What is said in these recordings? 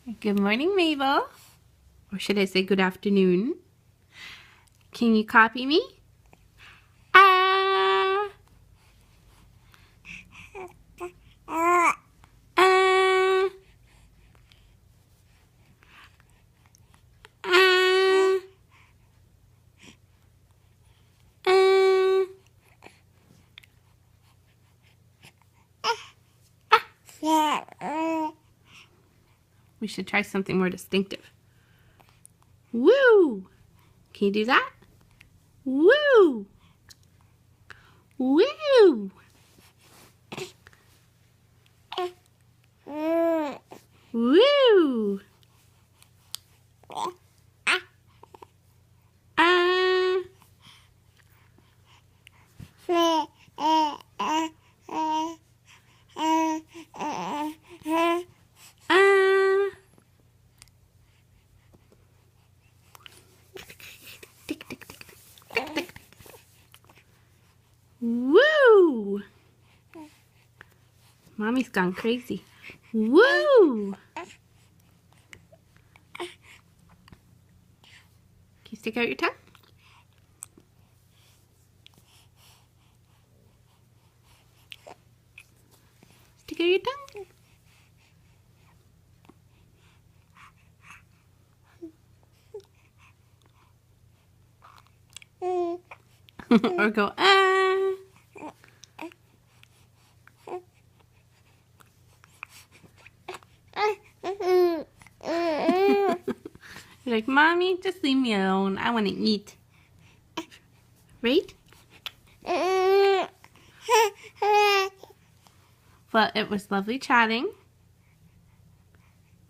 Good morning, Mabel. Or should I say good afternoon? Can you copy me? Ah. Ah. Ah. Ah. We should try something more distinctive. Woo! Can you do that? Woo! Woo! Woo! Tick, tick, tick, tick, tick. Woo! Mommy's gone crazy. Woo! Can you stick out your tongue? Stick out your tongue. Or go, ah. You're like, Mommy, just leave me alone. I want to eat. Right? Well, it was lovely chatting.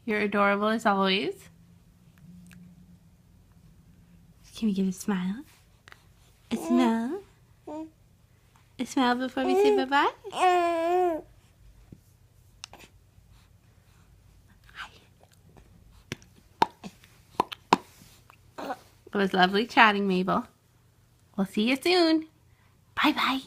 You're adorable as always. Can we get a smile? A smile? A smile before we say bye-bye? Hi. It was lovely chatting, Mabel. We'll see you soon. Bye-bye.